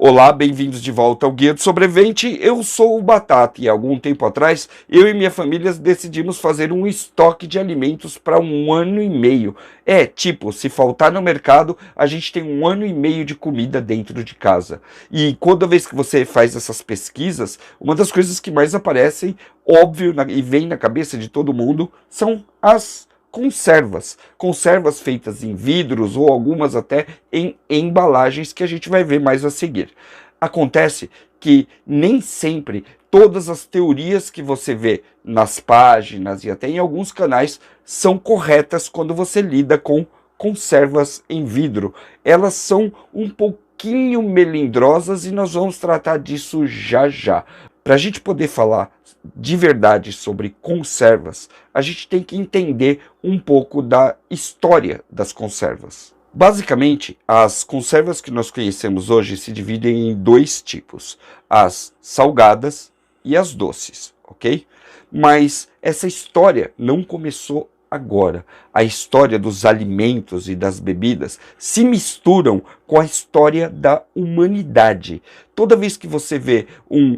Olá, bem-vindos de volta ao Guia do Sobrevivente. Eu sou o Batata e há algum tempo atrás eu e minha família decidimos fazer um estoque de alimentos para 1 ano e meio. Se faltar no mercado, a gente tem 1 ano e meio de comida dentro de casa. E toda vez que você faz essas pesquisas, uma das coisas que mais aparecem, óbvio, e vem na cabeça de todo mundo, são as conservas feitas em vidros ou algumas até em embalagens que a gente vai ver mais a seguir. Acontece que nem sempre todas as teorias que você vê nas páginas e até em alguns canais são corretas quando você lida com conservas em vidro. Elas são um pouquinho melindrosas e nós vamos tratar disso já já. Para a gente poder falar de verdade sobre conservas, a gente tem que entender um pouco da história das conservas. Basicamente, as conservas que nós conhecemos hoje se dividem em dois tipos, as salgadas e as doces, ok? Mas essa história não começou agora. A história dos alimentos e das bebidas se misturam com a história da humanidade. Toda vez que você vê um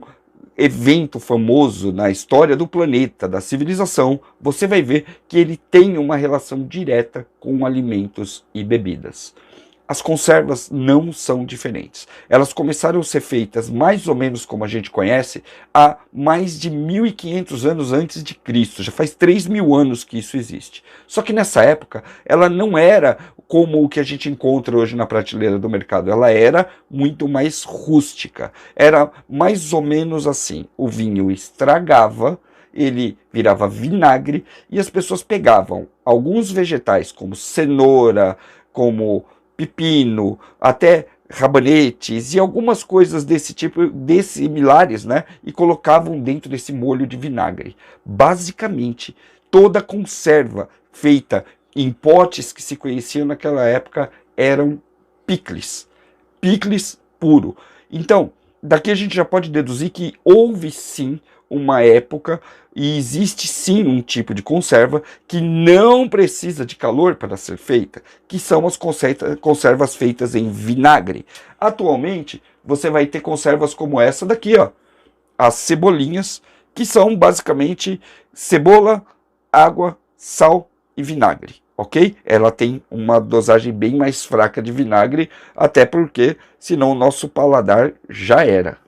evento famoso na história do planeta, da civilização, você vai ver que ele tem uma relação direta com alimentos e bebidas. As conservas não são diferentes. Elas começaram a ser feitas mais ou menos como a gente conhece há mais de 1500 anos antes de Cristo. Já faz 3000 anos que isso existe. Só que nessa época ela não era como o que a gente encontra hoje na prateleira do mercado. Ela era muito mais rústica. Era mais ou menos assim. O vinho estragava, ele virava vinagre e as pessoas pegavam alguns vegetais como cenoura, como pepino, até rabanetes e algumas coisas desse tipo, similares, né? E colocavam dentro desse molho de vinagre. Basicamente, toda conserva feita em potes que se conheciam naquela época eram picles. Picles puro. Então, daqui a gente já pode deduzir que houve sim uma época e existe sim um tipo de conserva que não precisa de calor para ser feita, que são as conservas feitas em vinagre. Atualmente, você vai ter conservas como essa daqui, ó, as cebolinhas, que são basicamente cebola, água, sal e vinagre, ok? Ela tem uma dosagem bem mais fraca de vinagre, até porque senão o nosso paladar já era.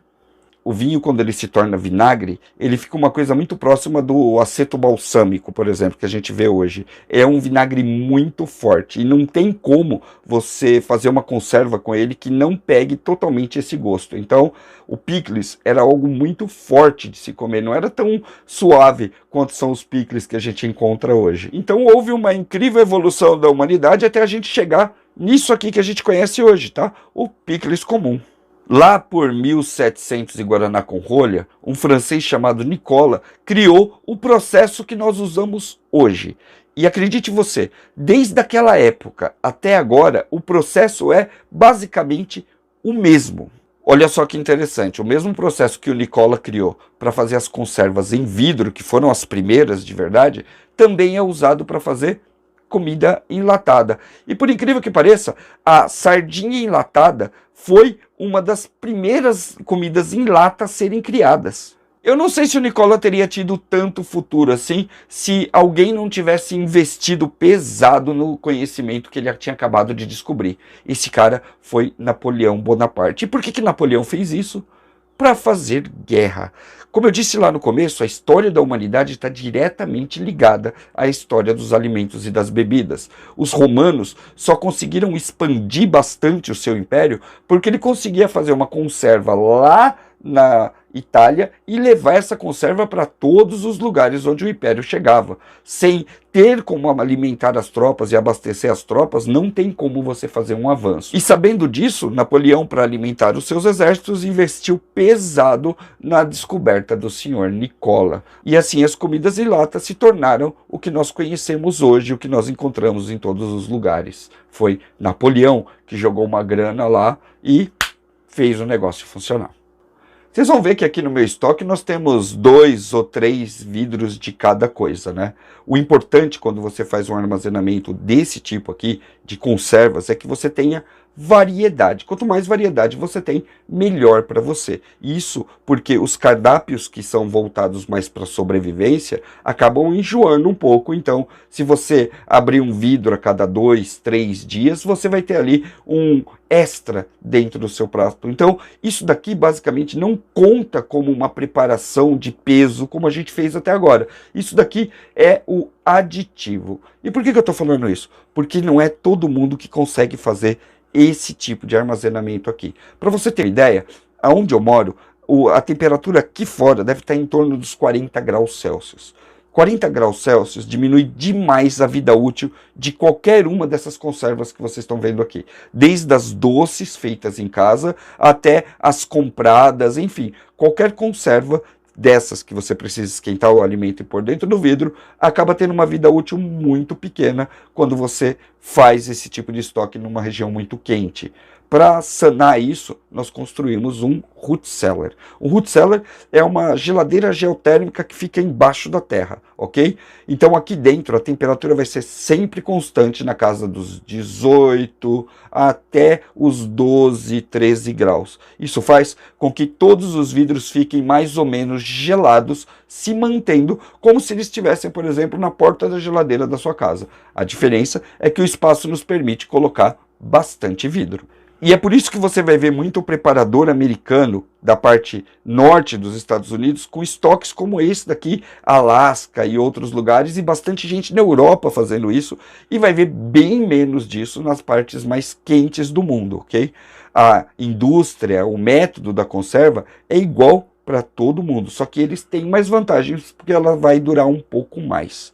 O vinho, quando ele se torna vinagre, ele fica uma coisa muito próxima do aceto balsâmico, por exemplo, que a gente vê hoje. É um vinagre muito forte e não tem como você fazer uma conserva com ele que não pegue totalmente esse gosto. Então, o picles era algo muito forte de se comer, não era tão suave quanto são os picles que a gente encontra hoje. Então, houve uma incrível evolução da humanidade até a gente chegar nisso aqui que a gente conhece hoje, tá? O picles comum. Lá por 1700 e Guaraná com rolha, um francês chamado Nicola criou o processo que nós usamos hoje. E acredite você, desde aquela época até agora, o processo é basicamente o mesmo. Olha só que interessante, o mesmo processo que o Nicola criou para fazer as conservas em vidro, que foram as primeiras de verdade, também é usado para fazer comida enlatada. E por incrível que pareça, a sardinha enlatada foi uma das primeiras comidas em lata a serem criadas. Eu não sei se o Nicola teria tido tanto futuro assim se alguém não tivesse investido pesado no conhecimento que ele tinha acabado de descobrir. Esse cara foi Napoleão Bonaparte. E por que Napoleão fez isso? Para fazer guerra. Como eu disse lá no começo, a história da humanidade está diretamente ligada à história dos alimentos e das bebidas. Os romanos só conseguiram expandir bastante o seu império porque ele conseguia fazer uma conserva lá na Itália e levar essa conserva para todos os lugares onde o império chegava. Sem ter como alimentar as tropas e abastecer as tropas, não tem como você fazer um avanço. E sabendo disso, Napoleão, para alimentar os seus exércitos, investiu pesado na descoberta do senhor Nicola. E assim as comidas em lata se tornaram o que nós conhecemos hoje, o que nós encontramos em todos os lugares. Foi Napoleão que jogou uma grana lá e fez o negócio funcionar. Vocês vão ver que aqui no meu estoque nós temos 2 ou 3 vidros de cada coisa, né? O importante quando você faz um armazenamento desse tipo aqui, de conservas, é que você tenha variedade. Quanto mais variedade você tem, melhor para você. Isso porque os cardápios que são voltados mais para sobrevivência acabam enjoando um pouco. Então, se você abrir um vidro a cada 2, 3 dias, você vai ter ali um extra dentro do seu prato. Então, isso daqui basicamente não conta como uma preparação de peso como a gente fez até agora. Isso daqui é o aditivo. E por que eu estou falando isso? Porque não é todo mundo que consegue fazer esse tipo de armazenamento aqui. Para você ter uma ideia, aonde eu moro, a temperatura aqui fora deve estar em torno dos 40 graus Celsius. 40 graus Celsius diminui demais a vida útil de qualquer uma dessas conservas que vocês estão vendo aqui. Desde as doces feitas em casa até as compradas, enfim, qualquer conserva dessas que você precisa esquentar o alimento e pôr dentro do vidro, acaba tendo uma vida útil muito pequena quando você faz esse tipo de estoque numa região muito quente. Para sanar isso, nós construímos um root cellar. Um root cellar é uma geladeira geotérmica que fica embaixo da terra, ok? Então aqui dentro a temperatura vai ser sempre constante na casa dos 18 até os 12, 13 graus. Isso faz com que todos os vidros fiquem mais ou menos gelados, se mantendo como se eles estivessem, por exemplo, na porta da geladeira da sua casa. A diferença é que o espaço nos permite colocar bastante vidro. E é por isso que você vai ver muito preparador americano da parte norte dos Estados Unidos com estoques como esse daqui, Alasca e outros lugares, e bastante gente na Europa fazendo isso, e vai ver bem menos disso nas partes mais quentes do mundo, ok? A indústria, o método da conserva é igual para todo mundo, só que eles têm mais vantagens porque ela vai durar um pouco mais.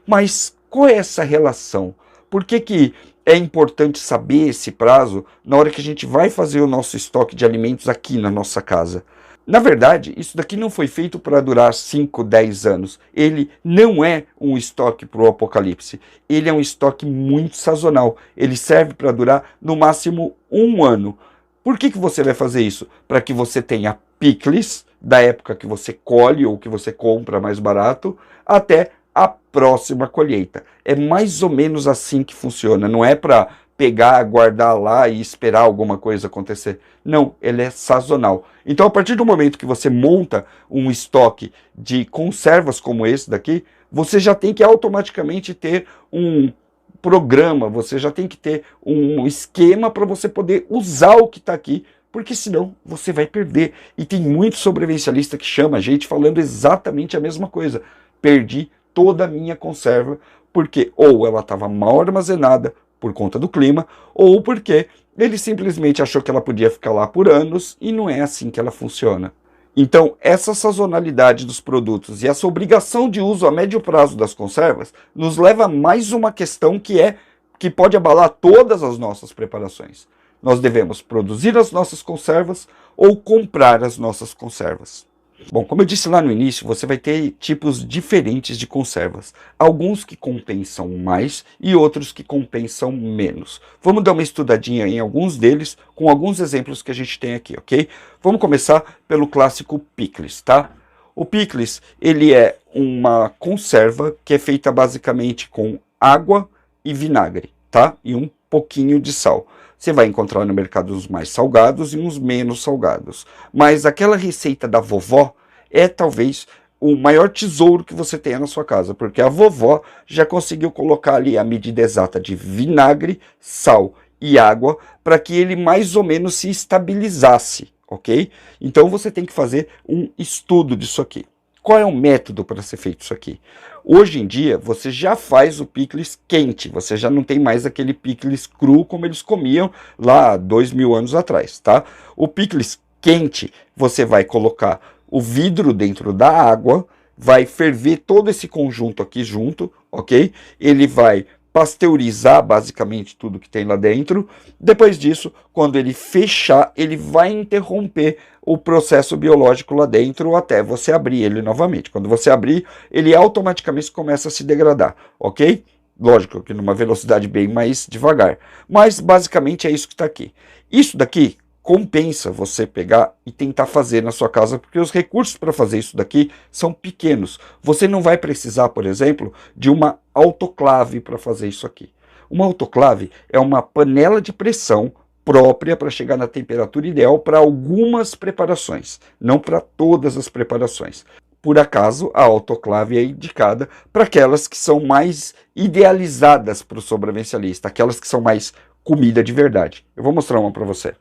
Mas qual é essa relação? Por que é importante saber esse prazo na hora que a gente vai fazer o nosso estoque de alimentos aqui na nossa casa? Na verdade, isso daqui não foi feito para durar 5, 10 anos. Ele não é um estoque para o apocalipse. Ele é um estoque muito sazonal. Ele serve para durar no máximo 1 ano. Por que você vai fazer isso? Para que você tenha picles da época que você colhe ou que você compra mais barato até a próxima colheita. É mais ou menos assim que funciona. Não é para pegar, guardar lá e esperar alguma coisa acontecer. Não, ele é sazonal. Então, a partir do momento que você monta um estoque de conservas como esse daqui, você já tem que automaticamente ter um programa, você já tem que ter um esquema para você poder usar o que está aqui, porque senão você vai perder. E tem muito sobrevivencialista que chama a gente falando exatamente a mesma coisa. Perdi toda a minha conserva, porque ou ela estava mal armazenada por conta do clima, ou porque ele simplesmente achou que ela podia ficar lá por anos, e não é assim que ela funciona. Então, essa sazonalidade dos produtos e essa obrigação de uso a médio prazo das conservas nos leva a mais uma questão que pode abalar todas as nossas preparações. Nós devemos produzir as nossas conservas ou comprar as nossas conservas. Bom, como eu disse lá no início, você vai ter tipos diferentes de conservas. Alguns que compensam mais e outros que compensam menos. Vamos dar uma estudadinha em alguns deles, com alguns exemplos que a gente tem aqui, ok? Vamos começar pelo clássico picles, tá? O picles, ele é uma conserva que é feita basicamente com água e vinagre, tá? E um pouquinho de sal. Você vai encontrar no mercado uns mais salgados e uns menos salgados. Mas aquela receita da vovó é talvez o maior tesouro que você tenha na sua casa, porque a vovó já conseguiu colocar ali a medida exata de vinagre, sal e água para que ele mais ou menos se estabilizasse, ok? Então você tem que fazer um estudo disso aqui. Qual é o método para ser feito isso aqui? Hoje em dia, você já faz o picles quente, você já não tem mais aquele picles cru como eles comiam lá 2000 anos atrás, tá? O picles quente, você vai colocar o vidro dentro da água, vai ferver todo esse conjunto aqui junto, ok? Ele vai pasteurizar basicamente tudo que tem lá dentro. Depois disso, quando ele fechar, ele vai interromper o processo biológico lá dentro até você abrir ele novamente. Quando você abrir, ele automaticamente começa a se degradar, ok? Lógico que numa velocidade bem mais devagar. Mas basicamente é isso que está aqui. Isso daqui compensa você pegar e tentar fazer na sua casa, porque os recursos para fazer isso daqui são pequenos. Você não vai precisar, por exemplo, de uma autoclave para fazer isso aqui. Uma autoclave é uma panela de pressão própria para chegar na temperatura ideal para algumas preparações, não para todas as preparações. Por acaso, a autoclave é indicada para aquelas que são mais idealizadas para o sobrevivencialista, aquelas que são mais comida de verdade. Eu vou mostrar uma para você.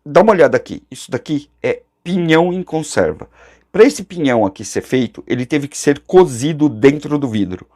Dá uma olhada aqui. Isso daqui é pinhão em conserva. Para esse pinhão aqui ser feito, ele teve que ser cozido dentro do vidro.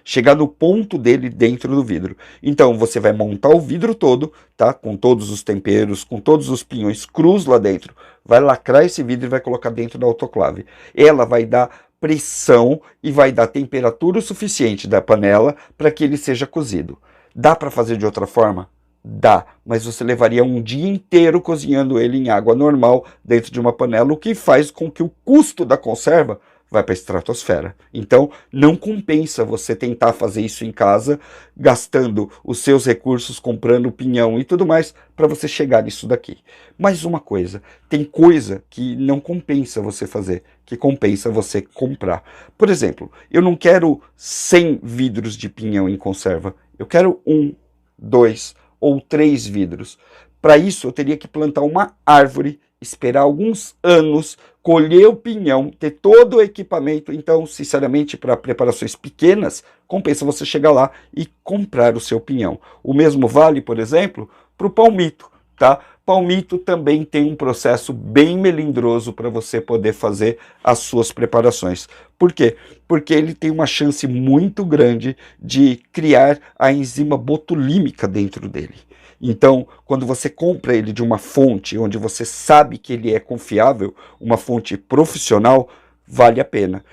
Chegar no ponto dele dentro do vidro. Então, você vai montar o vidro todo, tá? Com todos os temperos, com todos os pinhões crus lá dentro. Vai lacrar esse vidro e vai colocar dentro da autoclave. Ela vai dar pressão e vai dar temperatura suficiente da panela para que ele seja cozido. Dá para fazer de outra forma? Dá, mas você levaria um dia inteiro cozinhando ele em água normal dentro de uma panela, o que faz com que o custo da conserva vai para a estratosfera. Então, não compensa você tentar fazer isso em casa, gastando os seus recursos, comprando pinhão e tudo mais, para você chegar nisso daqui. Mais uma coisa, tem coisa que não compensa você fazer, que compensa você comprar. Por exemplo, eu não quero 100 vidros de pinhão em conserva, eu quero 1, 2 ou 3 vidros. Para isso, eu teria que plantar uma árvore, esperar alguns anos, colher o pinhão, ter todo o equipamento. Então, sinceramente, para preparações pequenas, compensa você chegar lá e comprar o seu pinhão. O mesmo vale, por exemplo, para o palmito, tá? Palmito também tem um processo bem melindroso para você poder fazer as suas preparações. Por quê? Porque ele tem uma chance muito grande de criar a enzima botulímica dentro dele. Então, quando você compra ele de uma fonte onde você sabe que ele é confiável, uma fonte profissional, vale a pena.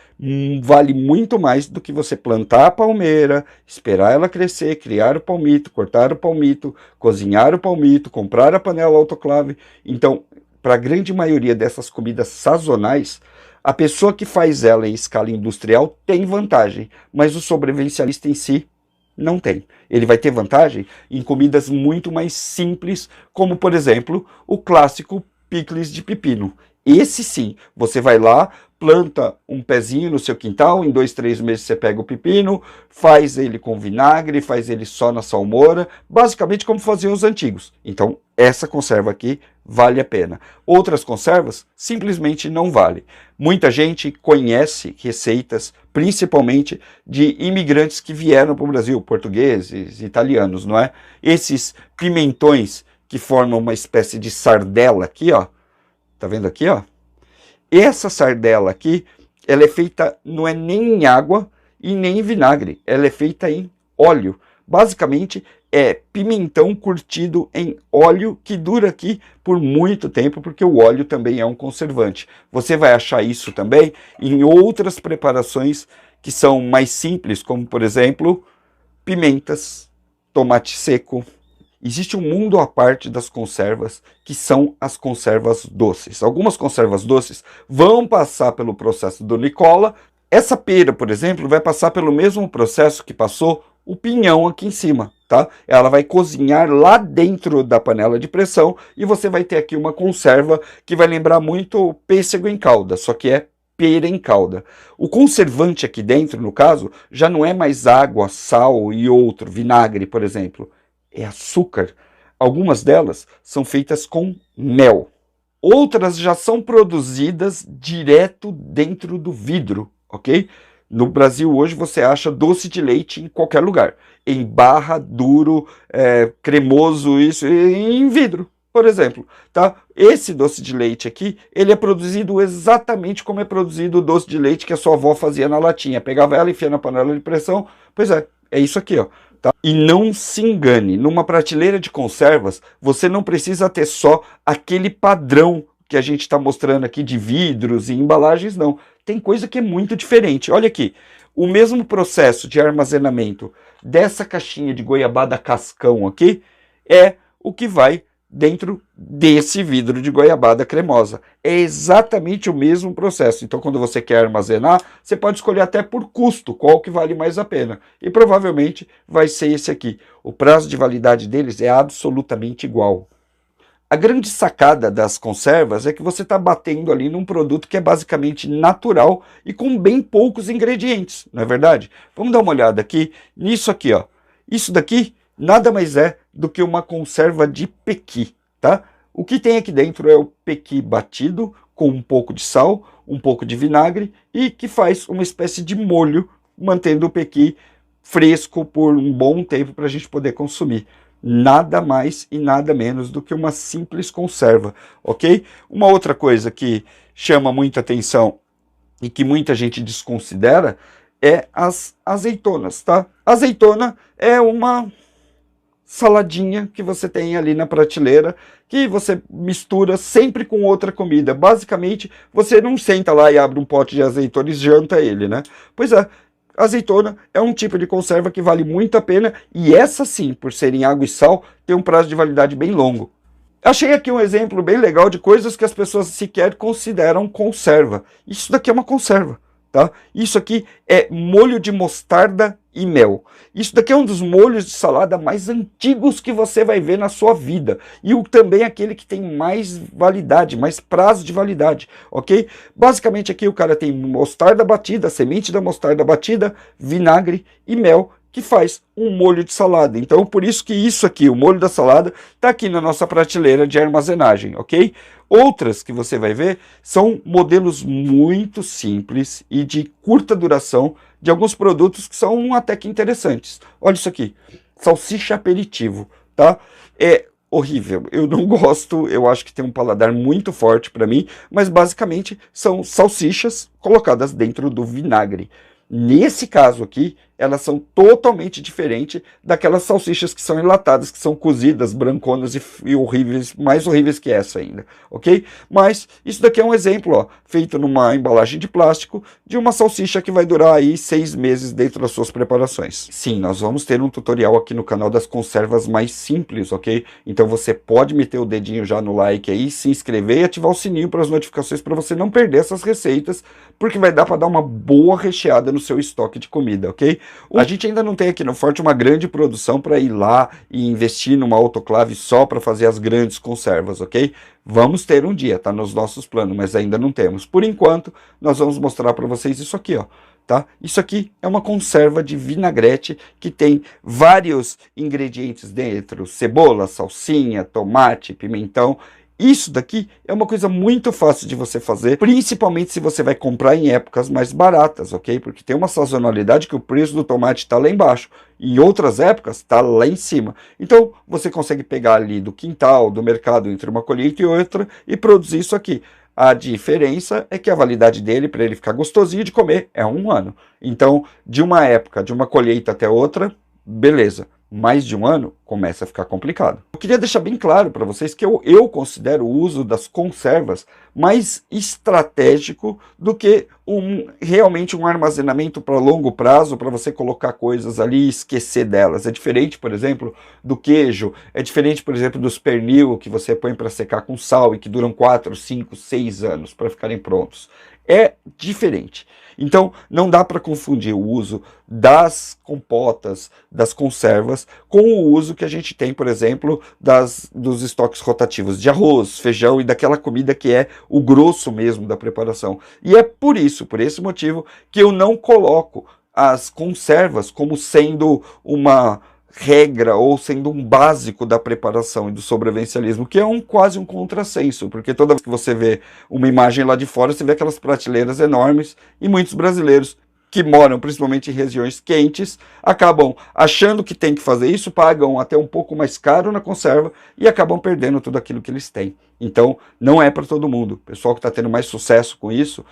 Vale muito mais do que você plantar a palmeira, esperar ela crescer, criar o palmito, cortar o palmito, cozinhar o palmito, comprar a panela autoclave. Então, para a grande maioria dessas comidas sazonais, a pessoa que faz ela em escala industrial tem vantagem, mas o sobrevivencialista em si não tem. Ele vai ter vantagem em comidas muito mais simples, como, por exemplo, o clássico picles de pepino. Esse sim, você vai lá, planta um pezinho no seu quintal, em 2, 3 meses você pega o pepino, faz ele com vinagre, faz ele só na salmoura, basicamente como faziam os antigos. Então, essa conserva aqui vale a pena. Outras conservas simplesmente não vale. Muita gente conhece receitas, principalmente de imigrantes que vieram para o Brasil, portugueses, italianos, não é? Esses pimentões que formam uma espécie de sardela aqui, ó. Tá vendo aqui, ó? Essa sardela aqui, ela é feita, não é nem em água e nem em vinagre, ela é feita em óleo. Basicamente, é pimentão curtido em óleo que dura aqui por muito tempo, porque o óleo também é um conservante. Você vai achar isso também em outras preparações que são mais simples, como, por exemplo, pimentas, tomate seco. Existe um mundo à parte das conservas, que são as conservas doces. Algumas conservas doces vão passar pelo processo do Nicola. Essa pera, por exemplo, vai passar pelo mesmo processo que passou o pinhão aqui em cima, tá? Ela vai cozinhar lá dentro da panela de pressão e você vai ter aqui uma conserva que vai lembrar muito pêssego em calda, só que é pera em calda. O conservante aqui dentro, no caso, já não é mais água, sal e outro, vinagre, por exemplo. É açúcar. Algumas delas são feitas com mel. Outras já são produzidas direto dentro do vidro, ok? No Brasil hoje você acha doce de leite em qualquer lugar. Em barra, duro, cremoso, isso, em vidro, por exemplo. Tá? Esse doce de leite aqui, ele é produzido exatamente como é produzido o doce de leite que a sua avó fazia na latinha. Pegava ela, enfia na panela de pressão. Pois é isso aqui, ó. Tá? E não se engane, numa prateleira de conservas, você não precisa ter só aquele padrão que a gente está mostrando aqui de vidros e embalagens, não. Tem coisa que é muito diferente. Olha aqui, o mesmo processo de armazenamento dessa caixinha de goiabada cascão aqui é o que vai dentro desse vidro de goiabada cremosa. É exatamente o mesmo processo. Então, quando você quer armazenar, você pode escolher até por custo, qual que vale mais a pena. E provavelmente vai ser esse aqui. O prazo de validade deles é absolutamente igual. A grande sacada das conservas é que você está batendo ali num produto que é basicamente natural e com bem poucos ingredientes, não é verdade? Vamos dar uma olhada aqui nisso aqui, ó. Isso daqui nada mais é do que uma conserva de pequi, tá? O que tem aqui dentro é o pequi batido com um pouco de sal, um pouco de vinagre e que faz uma espécie de molho, mantendo o pequi fresco por um bom tempo para a gente poder consumir. Nada mais e nada menos do que uma simples conserva, ok? Uma outra coisa que chama muita atenção e que muita gente desconsidera é as azeitonas, tá? Azeitona é uma saladinha que você tem ali na prateleira, que você mistura sempre com outra comida. Basicamente, você não senta lá e abre um pote de azeitona e janta ele, né? Pois é, azeitona é um tipo de conserva que vale muito a pena, e essa sim, por ser em água e sal, tem um prazo de validade bem longo. Achei aqui um exemplo bem legal de coisas que as pessoas sequer consideram conserva. Isso daqui é uma conserva, tá? Isso aqui é molho de mostarda e mel. Isso daqui é um dos molhos de salada mais antigos que você vai ver na sua vida. E também aquele que tem mais validade, mais prazo de validade, ok? Basicamente aqui o cara tem mostarda batida, semente da mostarda batida, vinagre e mel, que faz um molho de salada. Então, por isso que isso aqui, o molho da salada, está aqui na nossa prateleira de armazenagem, ok? Outras que você vai ver são modelos muito simples e de curta duração de alguns produtos que são até que interessantes. Olha isso aqui, salsicha aperitivo, tá? É horrível, eu não gosto, eu acho que tem um paladar muito forte para mim, mas basicamente são salsichas colocadas dentro do vinagre. Nesse caso aqui, elas são totalmente diferentes daquelas salsichas que são enlatadas, que são cozidas, branconas e horríveis, mais horríveis que essa ainda, ok? Mas isso daqui é um exemplo, ó, feito numa embalagem de plástico, de uma salsicha que vai durar aí 6 meses dentro das suas preparações. Sim, nós vamos ter um tutorial aqui no canal das conservas mais simples, ok? Então você pode meter o dedinho já no like aí, se inscrever e ativar o sininho para as notificações para você não perder essas receitas, porque vai dar para dar uma boa recheada no seu estoque de comida, ok? A gente ainda não tem aqui no Forte uma grande produção para ir lá e investir numa autoclave só para fazer as grandes conservas, ok? Vamos ter um dia, tá nos nossos planos, mas ainda não temos. Por enquanto, nós vamos mostrar para vocês isso aqui, ó. Tá? Isso aqui é uma conserva de vinagrete que tem vários ingredientes dentro: cebola, salsinha, tomate, pimentão. Isso daqui é uma coisa muito fácil de você fazer, principalmente se você vai comprar em épocas mais baratas, ok? Porque tem uma sazonalidade que o preço do tomate está lá embaixo, e em outras épocas está lá em cima. Então você consegue pegar ali do quintal, do mercado, entre uma colheita e outra, e produzir isso aqui. A diferença é que a validade dele, para ele ficar gostosinho de comer, é 1 ano. Então, de uma época, de uma colheita até outra, beleza. Mais de 1 ano, começa a ficar complicado. Eu queria deixar bem claro para vocês que eu considero o uso das conservas mais estratégico do que realmente um armazenamento para longo prazo, para você colocar coisas ali e esquecer delas. É diferente, por exemplo, do queijo, é diferente, por exemplo, dos pernil que você põe para secar com sal e que duram 4, 5, 6 anos para ficarem prontos. É diferente. Então, não dá para confundir o uso das compotas, das conservas, com o uso que a gente tem, por exemplo, dos estoques rotativos de arroz, feijão e daquela comida que é o grosso mesmo da preparação. E é por isso, por esse motivo, que eu não coloco as conservas como sendo uma regra ou sendo um básico da preparação e do sobrevivencialismo, que é quase um contrassenso, porque toda vez que você vê uma imagem lá de fora, você vê aquelas prateleiras enormes e muitos brasileiros que moram principalmente em regiões quentes acabam achando que tem que fazer isso, pagam até um pouco mais caro na conserva e acabam perdendo tudo aquilo que eles têm. Então, não é para todo mundo. O pessoal que está tendo mais sucesso com isso,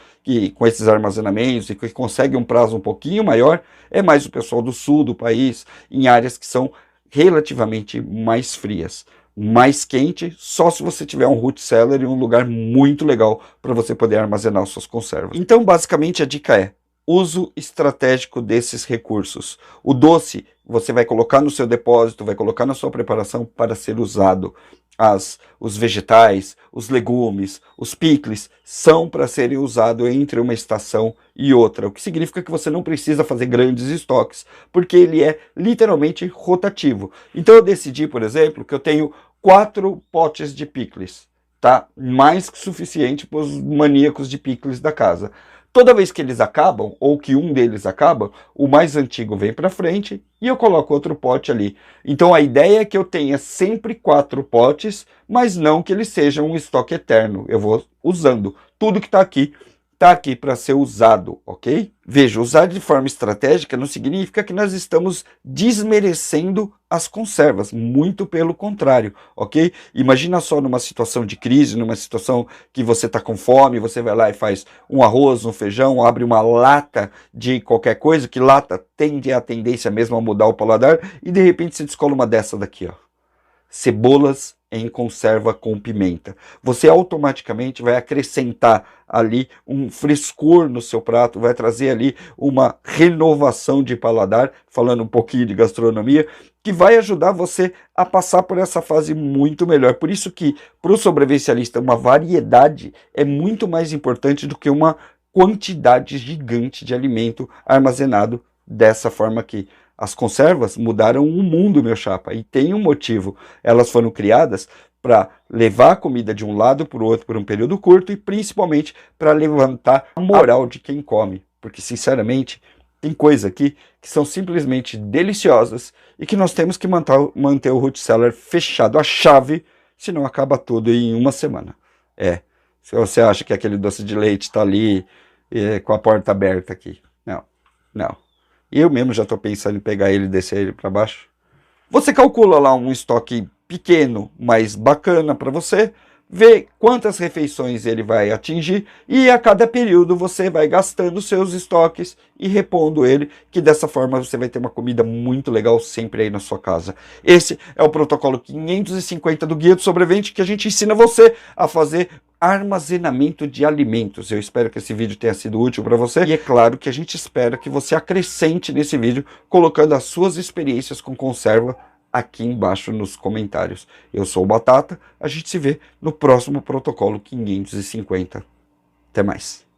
com esses armazenamentos e que consegue um prazo um pouquinho maior, é mais o pessoal do sul do país, em áreas que são relativamente mais frias. Mais quente, só se você tiver um root cellar e um lugar muito legal para você poder armazenar as suas conservas. Então, basicamente, a dica é: uso estratégico desses recursos. O doce você vai colocar no seu depósito, vai colocar na sua preparação para ser usado. Os vegetais, os legumes, os picles são para serem usados entre uma estação e outra, o que significa que você não precisa fazer grandes estoques, porque ele é literalmente rotativo. Então eu decidi, por exemplo, que eu tenho 4 potes de picles, tá? Mais que suficiente para os maníacos de picles da casa. Toda vez que eles acabam, ou que um deles acaba, o mais antigo vem para frente e eu coloco outro pote ali. Então a ideia é que eu tenha sempre 4 potes, mas não que eles sejam um estoque eterno. Eu vou usando. Tudo que está aqui para ser usado, ok? Veja, usar de forma estratégica não significa que nós estamos desmerecendo as conservas, muito pelo contrário, ok? Imagina só numa situação de crise, numa situação que você está com fome, você vai lá e faz um arroz, um feijão, abre uma lata de qualquer coisa, que lata tende a tendência mesmo a mudar o paladar, e de repente você descola uma dessa daqui, ó. Cebolas em conserva com pimenta. Você automaticamente vai acrescentar ali um frescor no seu prato, vai trazer ali uma renovação de paladar, falando um pouquinho de gastronomia, que vai ajudar você a passar por essa fase muito melhor. Por isso que, para o sobrevivencialista, uma variedade é muito mais importante do que uma quantidade gigante de alimento armazenado dessa forma aqui. As conservas mudaram o mundo, meu chapa, e tem um motivo. Elas foram criadas para levar a comida de um lado para o outro por um período curto e principalmente para levantar a moral de quem come. Porque, sinceramente, tem coisa aqui que são simplesmente deliciosas e que nós temos que manter o root cellar fechado a chave, senão acaba tudo em uma semana. Se você acha que aquele doce de leite está ali com a porta aberta aqui. Não, não. Eu mesmo já estou pensando em pegar ele e descer ele para baixo. Você calcula lá um estoque pequeno, mas bacana para você, vê quantas refeições ele vai atingir e a cada período você vai gastando seus estoques e repondo ele, que dessa forma você vai ter uma comida muito legal sempre aí na sua casa. Esse é o protocolo 550 do Guia do Sobrevivente, que a gente ensina você a fazer armazenamento de alimentos. Eu espero que esse vídeo tenha sido útil para você e é claro que a gente espera que você acrescente nesse vídeo colocando as suas experiências com conserva aqui embaixo nos comentários. Eu sou o Batata, a gente se vê no próximo protocolo 550. Até mais.